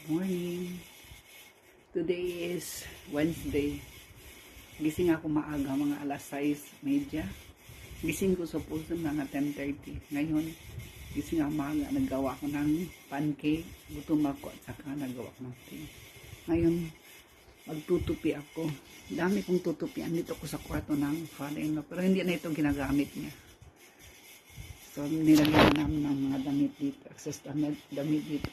Morning. Today is Wednesday. Gising ako maaga, mga alas 6:30. Gising ko sa puso mga 10:30. Ngayon, gising ako maaga, naggawa ko ng pancake. Gutom ako at saka nagawa ko ng tea. Ngayon, magtutupi ako. Dami kong tutupian dito ko sa kwarto ng father-in-law. Pero hindi na ito ginagamit niya. So, nilagyan namin ng mga damit dito. Access damit dito.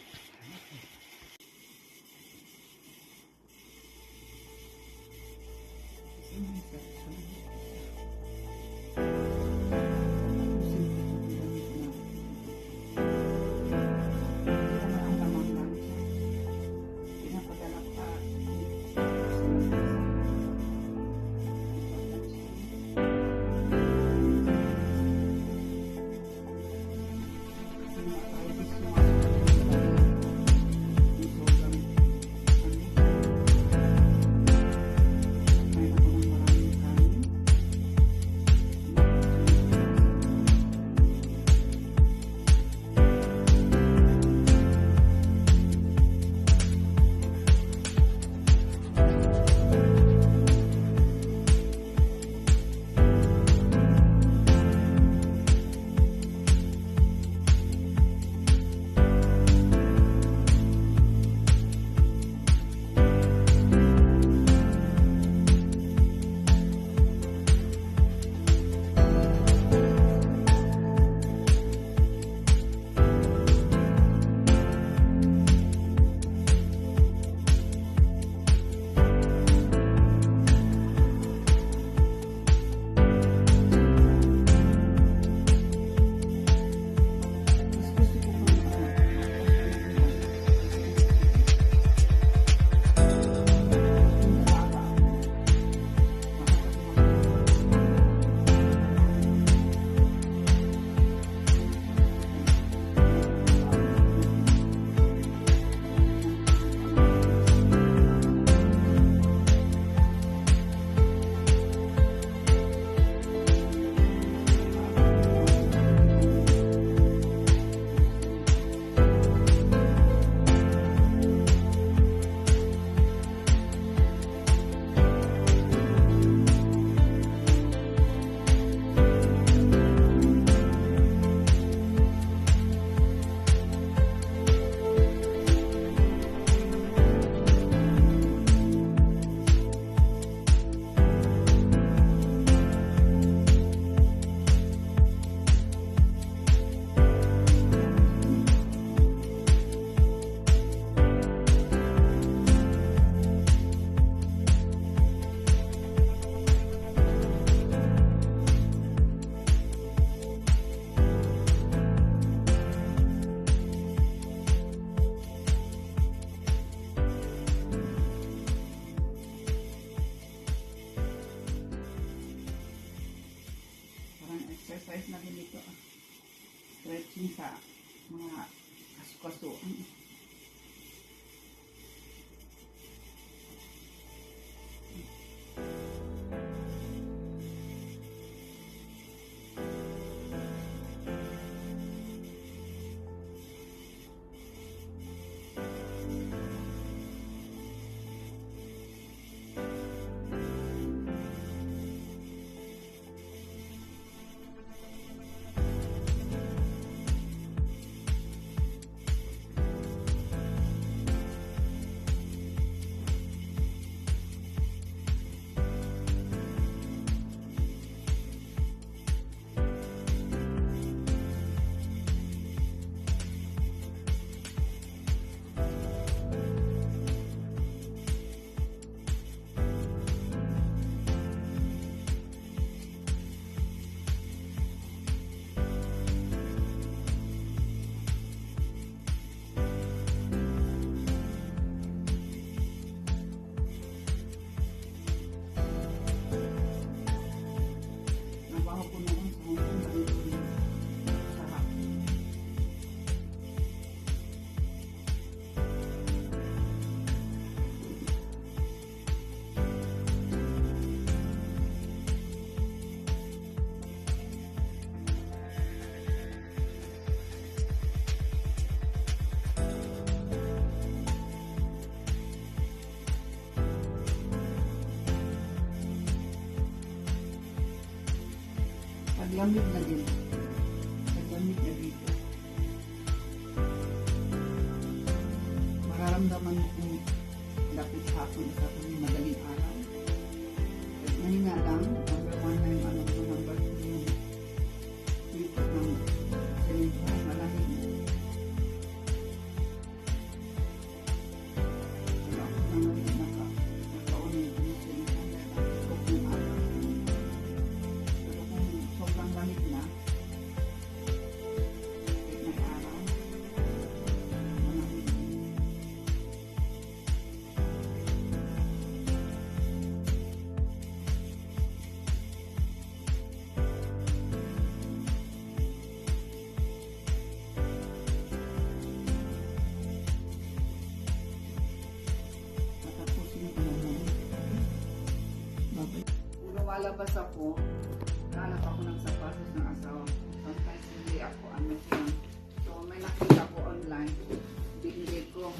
Exercise na din ito. Stretching sa mga kaso-kasuan. Lamig na din. Lamig na dito. Mararamdaman mo kung lapit hapon sa kung madaling araw. At mahina lang, number 1 na yung ano ko, number 2 yung lipat ng silinda, malamig na. Wala ako na ngayon nakaunin ko yung silinda dahil ang tukok ng araw. Pero kung sobrang lamig na, kahit may araw, malamig. Kung lumalabas ako, hanap ako ng sapatos ng asawa ko. Sometimes hindi ako ano siya. So may nakita ko online, binili ko.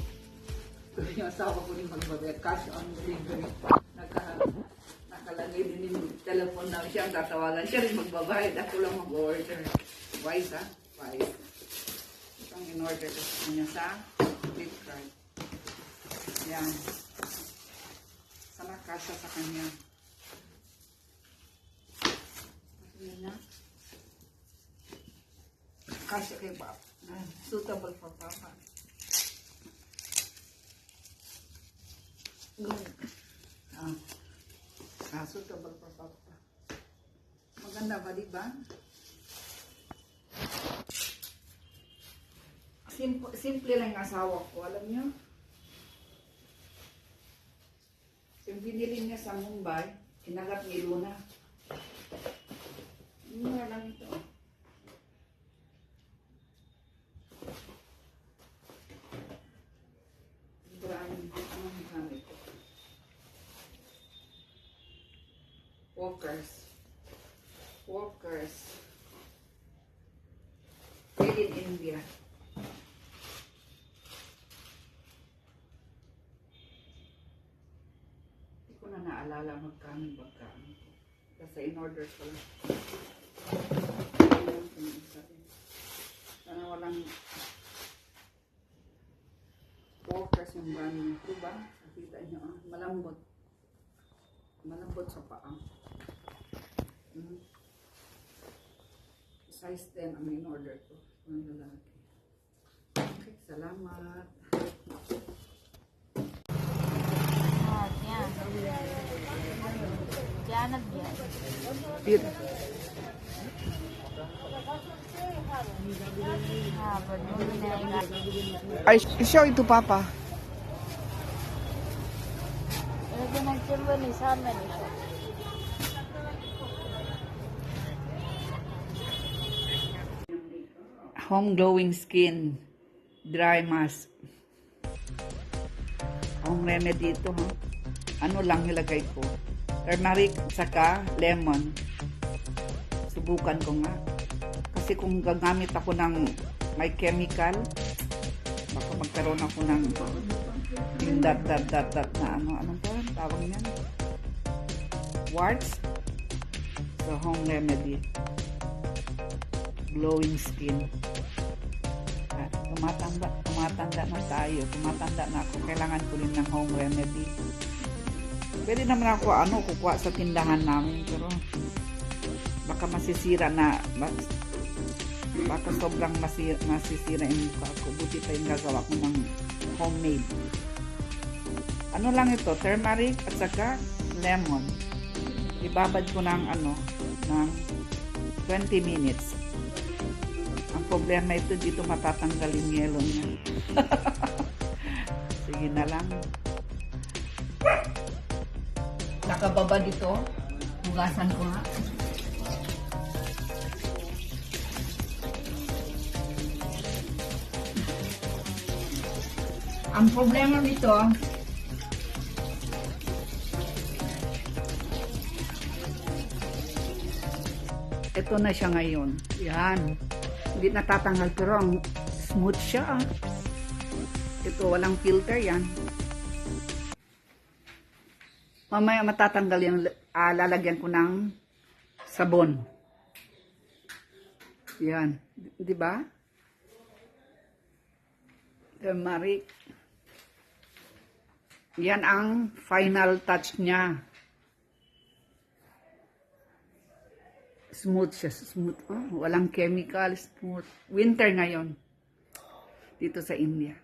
So yung asawa ko rin magbabayad, cash on delivery. Nakalagay din yung telephone na siya, ang tatawagan siya rin magbabayad. Ako lang mag-order. Wise ha? Wise. Itong in-order ko sa kanya sa Flipkart. Yan. Sana kasya sa kanya. Yan na. Kasya kay Papa. Suitable for Papa. Suitable for Papa. Maganda ba, diba? Simple lang yung asawa ko, alam niyo? Yung binili niya sa Mumbai, kinagat ni Luna. Mura lang ito. Anong gamit ko? Walkers. Made in India. Hindi ko na naalala magkano pagkaan ko. Kasi in-order ko lang. Sana walang Walkers yung brand nyo. Diba? Nakita nyo, malambot. Malambot sa paa. Size 10 ang in-order ko. Ang lalaki. Okay, salamat. Janab yan. Ay, show ito, Papa. Lagi nagsimba ni sama nito. Home glowing skin dry mask. Home remedy ito, ha? Ano lang nilagay ko? Turmeric saka lemon. Subukan ko nga. Kasi kung gagamit ako ng may chemical, baka magkaroon ako ng yung dat na anong tawag niyan? Warts. So, home remedy. Glowing skin. Tumatanda na tayo. Tumatanda na ako. Kailangan ko rin ng home remedy. Pwede naman ako kukuha sa tindahan namin. Pero baka masisira na. Baka sobrang masisira yung mukha ko. Buti pa yung gagawa ko ng homemade. Ano lang ito? Turmeric at saka lemon. Ibabad ko ng ng 20 minutes. Ang problema ito, dito matatanggal yung yelo niya. Sige na lang. Nakababa dito. Hugasan ko nga. Ang problema dito, ito na siya ngayon. Yan. Hindi natatanggal pero ang smooth siya. Ito, walang filter yan. Mamaya matatanggal yung lalagyan ko ng sabon. Yan. Di ba? Turmeric. Yan ang final touch niya. Smooth siya. Smooth. Oh, walang chemical. Smooth. Winter ngayon. Dito sa India.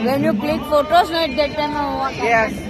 When you click photos, no, at that time, Yes.